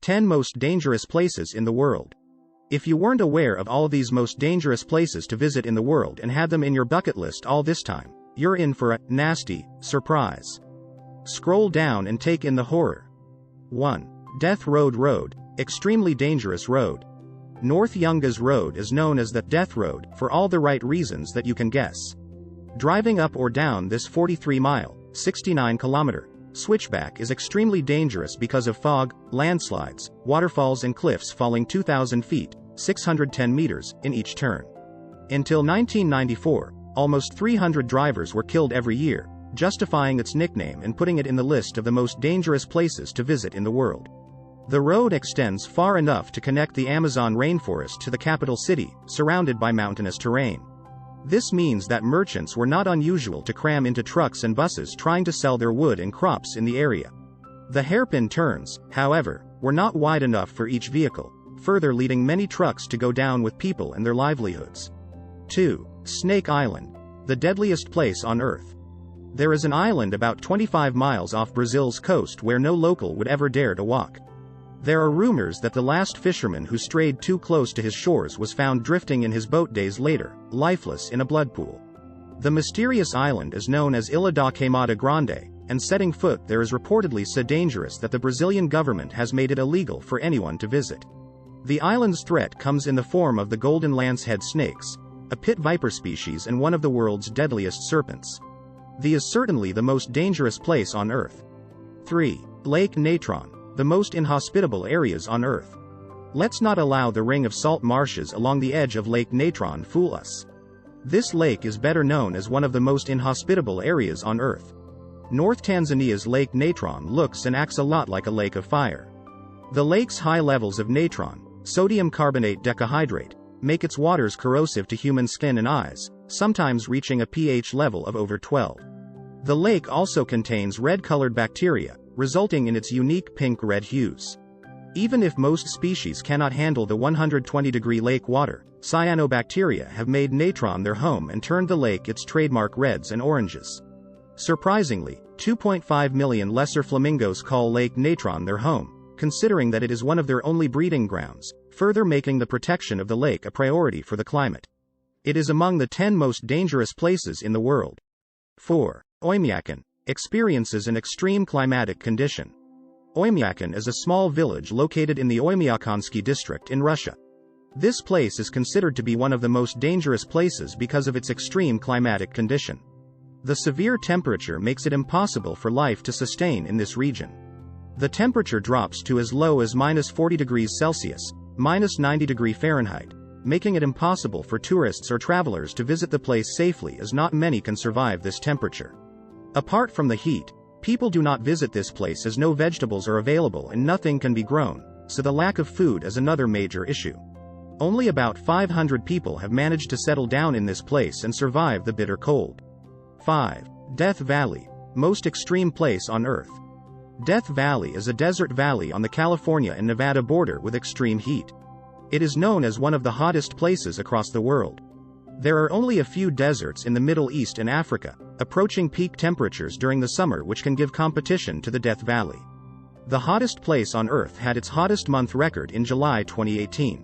10 most dangerous places in the world. If you weren't aware of all these most dangerous places to visit in the world and had them in your bucket list all this time, you're in for a nasty surprise. Scroll down and take in the horror. 1. Death Road Road, extremely dangerous road. North Yungas Road is known as the Death Road for all the right reasons that you can guess. Driving up or down this 43-mile, 69-kilometer switchback is extremely dangerous because of fog, landslides, waterfalls and cliffs falling 2,000 feet, 610 meters, in each turn. Until 1994, almost 300 drivers were killed every year, justifying its nickname and putting it in the list of the most dangerous places to visit in the world. The road extends far enough to connect the Amazon rainforest to the capital city, surrounded by mountainous terrain. This means that merchants were not unusual to cram into trucks and buses trying to sell their wood and crops in the area. The hairpin turns, however, were not wide enough for each vehicle, further leading many trucks to go down with people and their livelihoods. 2. Snake Island, the deadliest place on Earth. There is an island about 25 miles off Brazil's coast where no local would ever dare to walk. There are rumors that the last fisherman who strayed too close to his shores was found drifting in his boat days later, lifeless in a blood pool. The mysterious island is known as Ilha da Queimada Grande, and setting foot there is reportedly so dangerous that the Brazilian government has made it illegal for anyone to visit. The island's threat comes in the form of the golden lancehead snakes, a pit viper species and one of the world's deadliest serpents. The is certainly the most dangerous place on Earth. 3. Lake Natron, the most inhospitable areas on Earth. Let's not allow the ring of salt marshes along the edge of Lake Natron fool us. This lake is better known as one of the most inhospitable areas on Earth. North Tanzania's Lake Natron looks and acts a lot like a lake of fire. The lake's high levels of natron, sodium carbonate decahydrate, make its waters corrosive to human skin and eyes, sometimes reaching a pH level of over 12. The lake also contains red-colored bacteria, resulting in its unique pink-red hues. Even if most species cannot handle the 120-degree lake water, cyanobacteria have made natron their home and turned the lake its trademark reds and oranges. Surprisingly, 2.5 million lesser flamingos call Lake Natron their home, considering that it is one of their only breeding grounds, further making the protection of the lake a priority for the climate. It is among the 10 most dangerous places in the world. 4. Oymyakon experiences an extreme climatic condition. Oymyakon is a small village located in the Oymyakonsky district in Russia. This place is considered to be one of the most dangerous places because of its extreme climatic condition. The severe temperature makes it impossible for life to sustain in this region. The temperature drops to as low as -40 degrees Celsius, -90 degrees Fahrenheit, making it impossible for tourists or travelers to visit the place safely as not many can survive this temperature. Apart from the heat, people do not visit this place as no vegetables are available and nothing can be grown, so the lack of food is another major issue. Only about 500 people have managed to settle down in this place and survive the bitter cold. 5. Death Valley, most extreme place on Earth. Death Valley is a desert valley on the California and Nevada border with extreme heat. It is known as one of the hottest places across the world. There are only a few deserts in the Middle East and Africa, approaching peak temperatures during the summer which can give competition to the Death Valley. The hottest place on Earth had its hottest month record in July 2018.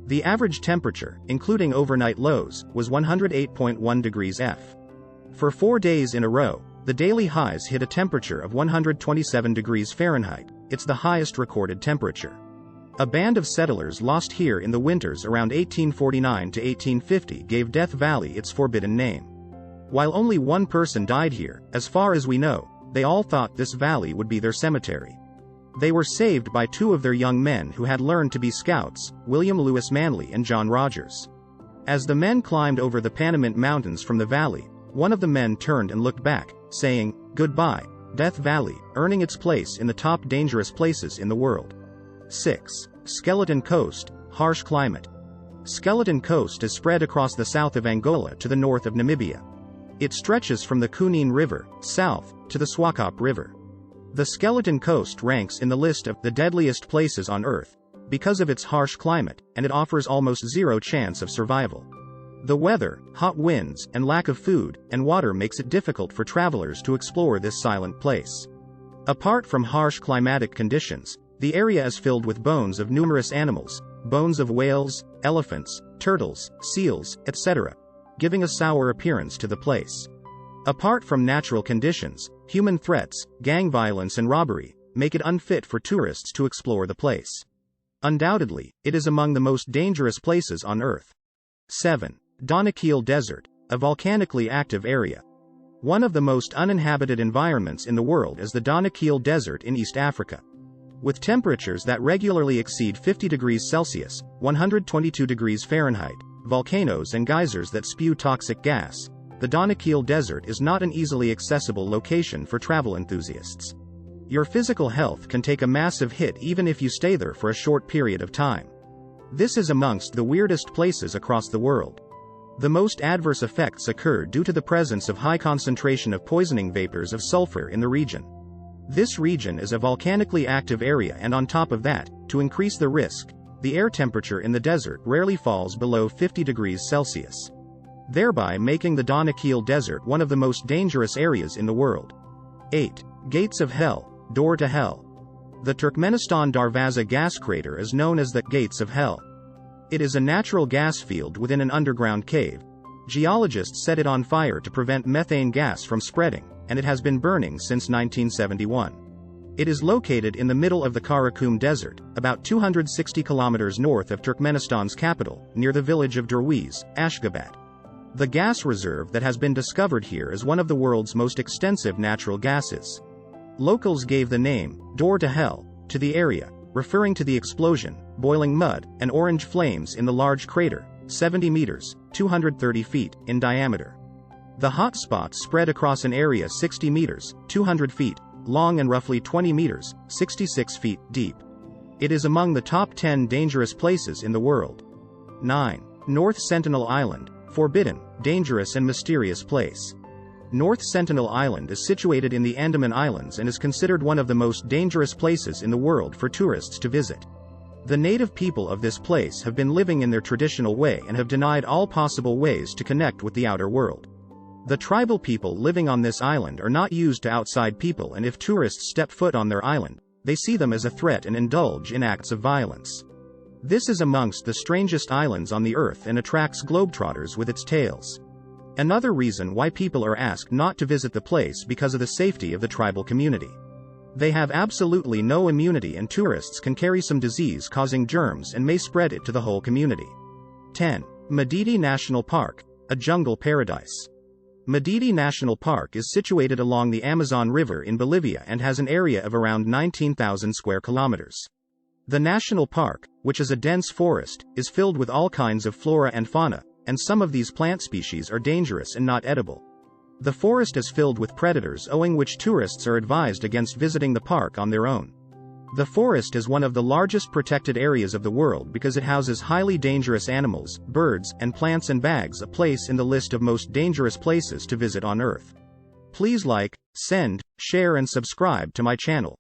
The average temperature, including overnight lows, was 108.1 degrees F. For 4 days in a row, the daily highs hit a temperature of 127 degrees Fahrenheit, it's the highest recorded temperature. A band of settlers lost here in the winters around 1849 to 1850 gave Death Valley its forbidden name. While only one person died here, as far as we know, they all thought this valley would be their cemetery. They were saved by 2 of their young men who had learned to be scouts, William Lewis Manley and John Rogers. As the men climbed over the Panamint Mountains from the valley, one of the men turned and looked back, saying, "Goodbye, Death Valley," earning its place in the top dangerous places in the world. 6. Skeleton Coast, harsh climate. Skeleton Coast is spread across the south of Angola to the north of Namibia. It stretches from the Kunene River, south, to the Swakop River. The Skeleton Coast ranks in the list of the deadliest places on Earth, because of its harsh climate, and it offers almost zero chance of survival. The weather, hot winds, and lack of food and water makes it difficult for travelers to explore this silent place. Apart from harsh climatic conditions, The area is filled with bones of numerous animals, bones of whales, elephants, turtles, seals, etc., giving a sour appearance to the place. Apart from natural conditions, human threats, gang violence and robbery, make it unfit for tourists to explore the place. Undoubtedly, it is among the most dangerous places on Earth. 7. Danakil Desert, a volcanically active area. One of the most uninhabited environments in the world is the Danakil Desert in East Africa. With temperatures that regularly exceed 50 degrees Celsius, 122 degrees Fahrenheit, volcanoes and geysers that spew toxic gas, the Danakil Desert is not an easily accessible location for travel enthusiasts. Your physical health can take a massive hit even if you stay there for a short period of time. This is amongst the weirdest places across the world. The most adverse effects occur due to the presence of high concentration of poisoning vapors of sulfur in the region. This region is a volcanically active area, and on top of that, to increase the risk, the air temperature in the desert rarely falls below 50 degrees Celsius, thereby making the Danakil Desert one of the most dangerous areas in the world. 8. Gates of Hell, Door to Hell. The Turkmenistan Darvaza gas crater is known as the Gates of Hell. It is a natural gas field within an underground cave. Geologists set it on fire to prevent methane gas from spreading, and it has been burning since 1971. It is located in the middle of the Karakum Desert, about 260 kilometers north of Turkmenistan's capital, near the village of Derwiz, Ashgabat. The gas reserve that has been discovered here is one of the world's most extensive natural gases. Locals gave the name, Door to Hell, to the area, referring to the explosion, boiling mud, and orange flames in the large crater, 70 meters, 230 feet, in diameter. The hot spots spread across an area 60 meters, 200 feet, long and roughly 20 meters, 66 feet, deep. It is among the top 10 dangerous places in the world. 9. North Sentinel Island, forbidden, dangerous and mysterious place. North Sentinel Island is situated in the Andaman Islands and is considered one of the most dangerous places in the world for tourists to visit. The native people of this place have been living in their traditional way and have denied all possible ways to connect with the outer world. The tribal people living on this island are not used to outside people, and if tourists step foot on their island, they see them as a threat and indulge in acts of violence. This is amongst the strangest islands on the earth and attracts globetrotters with its tales. Another reason why people are asked not to visit the place because of the safety of the tribal community. They have absolutely no immunity, and tourists can carry some disease causing germs and may spread it to the whole community. 10. Madidi National Park, a jungle paradise. Madidi National Park is situated along the Amazon River in Bolivia and has an area of around 19,000 square kilometers. The national park, which is a dense forest, is filled with all kinds of flora and fauna, and some of these plant species are dangerous and not edible. The forest is filled with predators, owing which tourists are advised against visiting the park on their own. The forest is one of the largest protected areas of the world because it houses highly dangerous animals, birds, and plants, and bags a place in the list of most dangerous places to visit on Earth. Please like, share and subscribe to my channel.